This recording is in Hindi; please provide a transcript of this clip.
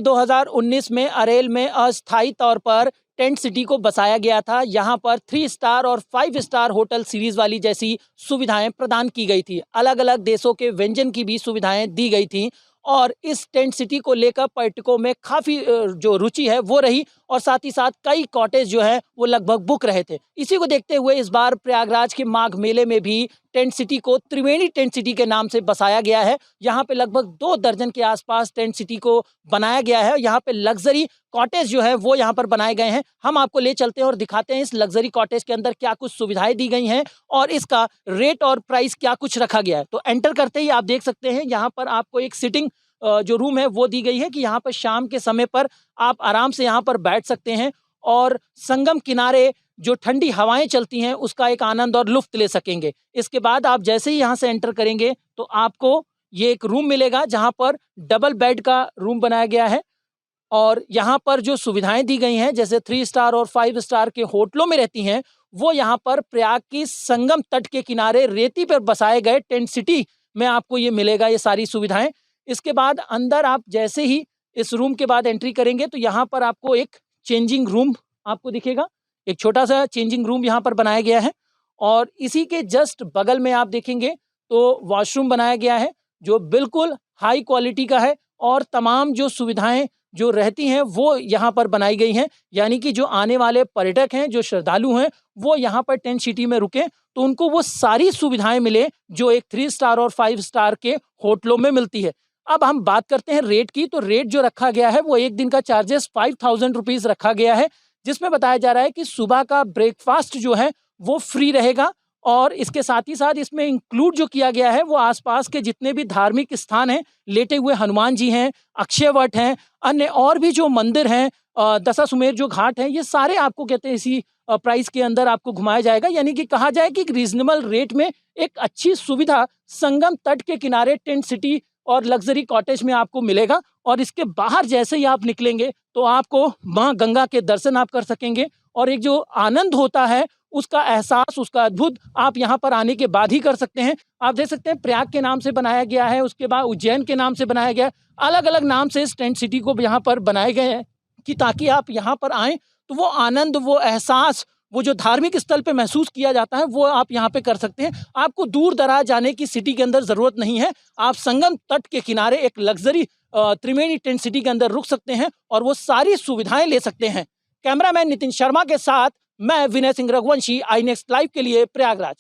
2019 में अरेल में अस्थायी तौर पर टेंट सिटी को बसाया गया था। यहाँ पर 3 स्टार और 5 स्टार होटल सीरीज वाली जैसी सुविधाएं प्रदान की गई थी। अलग अलग देशों के व्यंजन की भी सुविधाएं दी गई थी और इस टेंट सिटी को लेकर पर्यटकों में काफ़ी जो रुचि है वो रही और साथ ही साथ कई कॉटेज जो है वो लगभग बुक रहे थे। इसी को देखते हुए इस बार प्रयागराज के माघ मेले में भी टेंट सिटी को त्रिवेणी टेंट सिटी के नाम से बसाया गया है। यहाँ पे लगभग 2 दर्जन के आसपास टेंट सिटी को बनाया गया है। यहाँ पे लग्जरी कॉटेज जो है वो यहाँ पर बनाए गए हैं। हम आपको ले चलते हैं और दिखाते हैं इस लग्जरी कॉटेज के अंदर क्या कुछ सुविधाएं दी गई हैं और इसका रेट और प्राइस क्या कुछ रखा गया है। तो एंटर करते ही आप देख सकते हैं यहाँ पर आपको एक सिटिंग जो रूम है वो दी गई है कि यहाँ पर शाम के समय पर आप आराम से यहाँ पर बैठ सकते हैं और संगम किनारे जो ठंडी हवाएं चलती हैं उसका एक आनंद और लुफ्त ले सकेंगे। इसके बाद आप जैसे ही यहाँ से एंटर करेंगे तो आपको ये एक रूम मिलेगा जहाँ पर डबल बेड का रूम बनाया गया है और यहाँ पर जो सुविधाएं दी गई हैं जैसे 3 स्टार और 5 स्टार के होटलों में रहती हैं वो यहाँ पर प्रयाग की संगम तट के किनारे रेती पर बसाए गए टेंट सिटी में आपको ये मिलेगा, ये सारी सुविधाएं। इसके बाद अंदर आप जैसे ही इस रूम के बाद एंट्री करेंगे तो यहाँ पर आपको एक चेंजिंग रूम आपको दिखेगा। एक छोटा सा चेंजिंग रूम यहाँ पर बनाया गया है और इसी के जस्ट बगल में आप देखेंगे तो वॉशरूम बनाया गया है जो बिल्कुल हाई क्वालिटी का है और तमाम जो सुविधाएं जो रहती हैं वो यहाँ पर बनाई गई हैं। यानी कि जो आने वाले पर्यटक हैं, जो श्रद्धालु हैं, वो यहाँ पर टेंट सिटी में रुकें तो उनको वो सारी सुविधाएं मिले जो एक 3 स्टार और 5 स्टार के होटलों में मिलती है। अब हम बात करते हैं रेट की। तो रेट जो रखा गया है वो एक दिन का चार्जेस 5000 रुपीज़ रखा गया है, जिसमें बताया जा रहा है कि सुबह का ब्रेकफास्ट जो है वो फ्री रहेगा और इसके साथ ही साथ इसमें इंक्लूड जो किया गया है वो आसपास के जितने भी धार्मिक स्थान हैं, लेटे हुए हनुमान जी हैं, अक्षय वट हैं, अन्य और भी जो मंदिर हैं, दशाश्वमेध जो घाट हैं, ये सारे आपको कहते हैं इसी प्राइस के अंदर आपको घुमाया जाएगा। यानी कि कहा जाए कि रीजनेबल रेट में एक अच्छी सुविधा संगम तट के किनारे टेंट सिटी और लग्जरी कॉटेज में आपको मिलेगा। और इसके बाहर जैसे ही आप निकलेंगे तो आपको माँ गंगा के दर्शन आप कर सकेंगे और एक जो आनंद होता है उसका एहसास, उसका अद्भुत आप यहाँ पर आने के बाद ही कर सकते हैं। आप देख सकते हैं प्रयाग के नाम से बनाया गया है, उसके बाद उज्जैन के नाम से बनाया गया है, अलग अलग नाम से इस टेंट सिटी को यहाँ पर बनाए गए हैं कि ताकि आप यहाँ पर आएँ तो वो आनंद, वो एहसास, वो जो धार्मिक स्थल पे महसूस किया जाता है वो आप यहाँ पे कर सकते हैं। आपको दूर दराज जाने की सिटी के अंदर ज़रूरत नहीं है। आप संगम तट के किनारे एक लग्जरी त्रिवेणी टेंट सिटी के अंदर रुक सकते हैं और वो सारी सुविधाएं ले सकते हैं। कैमरामैन नितिन शर्मा के साथ मैं विनय सिंह रघुवंशी, आई नेक्स्ट लाइव के लिए प्रयागराज।